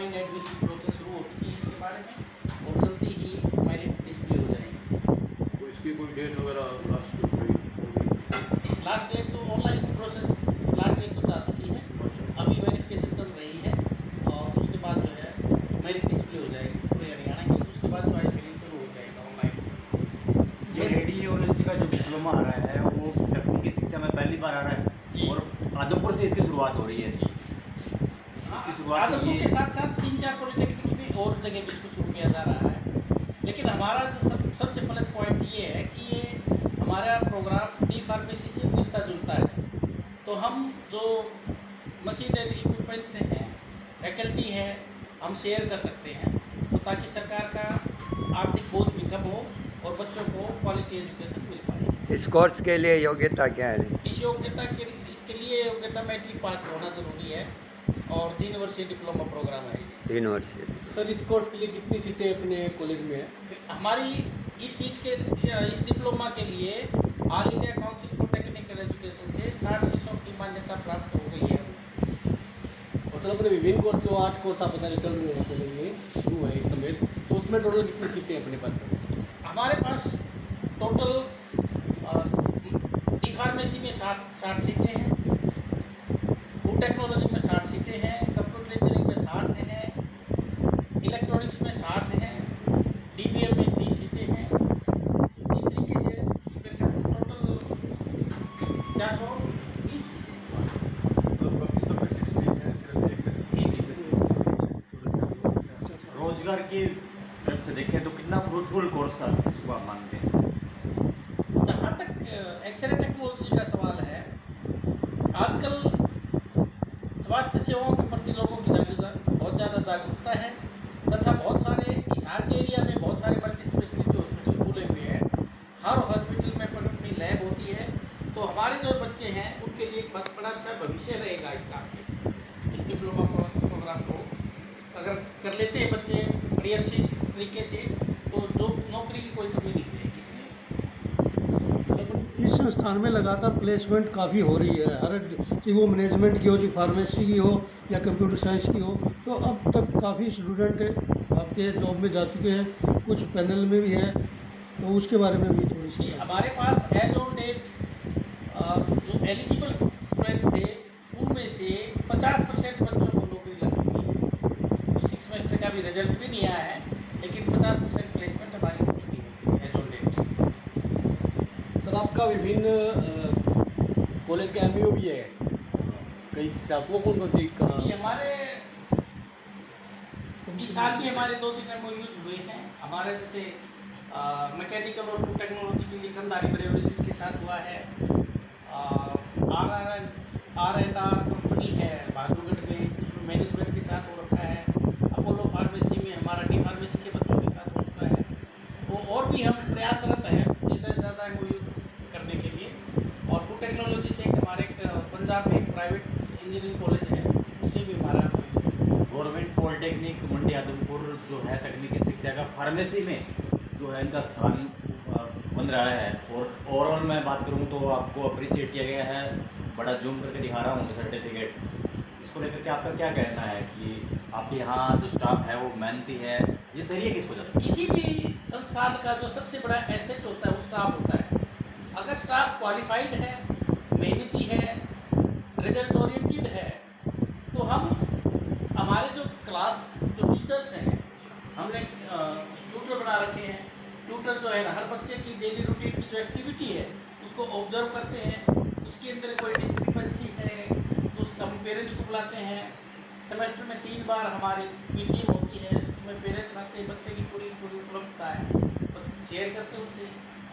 Online admission process शुरू हो चुकी है इसके बारे में, और जल्दी ही मेरिट डिस्प्ले हो जाएगी। तो इसकी कोई डेट वगैरह लास्ट कोई होगी? लास्ट डेट तो ऑनलाइन प्रोसेस लास्ट डेट तो जा चुकी है, अभी वेरिफिकेशन चल रही है, और उसके बाद जो है मेरिट डिस्प्ले हो जाएगी पूरे हरियाणा की। उसके बाद चॉइस फिलिंग शुरू हो जाएगा ऑनलाइन। ये रेडियोलॉजी का जो डिप्लोमा आ रहा है वो तकनीकी शिक्षा में पहली बार आ रहा है जी। और आदमपुर से इसकी शुरुआत हो रही है। जी, इसकी शुरुआत आदमपुर ये के साथ साथ 3-4 पॉलिटेक्निक भी और जगह भी इसको शुरू किया जा रहा है। लेकिन हमारा जो सबसे प्लस पॉइंट ये है कि ये हमारा प्रोग्राम डी फार्मेसी से मिलता जुलता है। तो हम जो मशीनरी इक्विपमेंट से हैं, फैकल्टी है, हम शेयर कर सकते हैं, तो ताकि सरकार का आर्थिक बोझ भी कम हो और बच्चों को क्वालिटी एजुकेशन मिल पाए। इस कोर्स के लिए योग्यता क्या है? इसके लिए योग्यता मैट्रिक पास होना जरूरी है, और 3 वर्षीय डिप्लोमा प्रोग्राम है। 3 वर्ष के। सर इस कोर्स के लिए कितनी सीटें अपने कॉलेज में है? हमारी इस डिप्लोमा के लिए all India council for technical education से 60 सीटों की मान्यता प्राप्त हो गई है। और सर अपने विभिन्न कोर्स जो 8 कोर्स आप बता रहे चल रहे हैं कॉलेज में शुरू है इस समय, तो उसमें टोटल कितनी सीटें अपने पास है? हमारे पास टोटल डी फार्मेसी में 60 सीटें हैं, फूड टेक्नोलॉजी में 60 सीटें हैं, कंप्यूटर इंजीनियरिंग में 60 हैं, इलेक्ट्रॉनिक्स में 60 हैं, DBA में 30 सीटें हैं। इस तरीके से टोटल 420। रोजगार की तरफ से देखें तो कितना फ्रूटफुल कोर्स इसको आप मानते हैं? जहाँ तक एक्सरे टेक्नोलॉजी का सवाल है, आजकल स्वास्थ्य सेवाओं के प्रति लोगों की बहुत ज़्यादा जागरूकता है, तथा बहुत सारे हिसार के एरिया में बहुत सारे मल्टी स्पेशलिटी हॉस्पिटल खुले हुए हैं। हर हॉस्पिटल में अपनी लैब होती है, तो हमारे जो बच्चे हैं उनके लिए एक बड़ा अच्छा भविष्य रहेगा इस काम के। इस डिप्लोमा प्रोग्राम को अगर कर लेते हैं बच्चे बड़ी अच्छी तरीके से, तो जो नौकरी की कोई कमी नहीं रहेगी इसमें। इस संस्थान में लगातार प्लेसमेंट काफ़ी हो रही है, हर कि वो मैनेजमेंट की हो, जो फार्मेसी की हो या कंप्यूटर साइंस की हो, तो अब तक काफ़ी स्टूडेंट आपके जॉब में जा चुके हैं, कुछ पैनल में भी है, तो उसके बारे में भी थोड़ी सी। हमारे पास एज ऑन डेट जो एलिजिबल स्टूडेंट्स थे उनमें से 50% बच्चों को नौकरी लग चुकी है। 6 सेमेस्टर का भी रिजल्ट भी नहीं आया है, लेकिन 50% प्लेसमेंट हमारी हो चुकी है एज ऑन डेट। सर आपका विभिन्न कॉलेज का MBO भी है कई आपको कौन कौन सी जी, हमारे इस साल भी हमारे 2-3 MOUs हुए हैं। हमारे जैसे मैकेनिकल और फूड टेक्नोलॉजी के लिए कंधारी ब्रेवरेजेस के साथ हुआ है, R&R कंपनी है बहादुरगढ़ में, उसमें मैनेजमेंट के साथ हो रखा है। अपोलो फार्मेसी में हमारा डी फार्मेसी के बच्चों के साथ हो चुका है। तो और भी हम प्रयासरत हैं ज़्यादा से ज़्यादा MOU करने के लिए। और फूड टेक्नोलॉजी से हमारे पंजाब में एक प्राइवेट इंजीनियरिंग कॉलेज है, उसे भी हमारा गवर्नमेंट पॉलिटेक्निक मंडी आदमपुर जो है तकनीकी शिक्षा का फार्मेसी में जो है इनका स्थान बन रहा है। और ओवरऑल मैं बात करूँ तो आपको अप्रिशिएट किया गया है, बड़ा जूम करके दिखा रहा हूँ सर्टिफिकेट। इसको लेकर के आपका क्या कहना है कि आपके यहाँ जो स्टाफ है वो मेहनती है, ये सही है किसको जाता है? किसी भी संस्थान का जो सबसे बड़ा एसेट होता है वो स्टाफ होता है। अगर स्टाफ क्वालिफाइड है, मेहनती है, रिजल्ट ओरिएंटेड है, तो हमारे जो क्लास जो टीचर्स हैं, हमने ट्यूटर बना रखे हैं। ट्यूटर जो है ना, हर बच्चे की डेली रूटीन की जो एक्टिविटी है उसको ऑब्जर्व करते हैं, उसके अंदर कोई डिस्क्रिपेंसी है तो उसका हम पेरेंट्स को बुलाते हैं। सेमेस्टर में 3 बार हमारी मीटिंग होती है, जिसमें पेरेंट्स आते हैं, बच्चे की पूरी उपलब्धता है, शेयर करते हैं उनसे।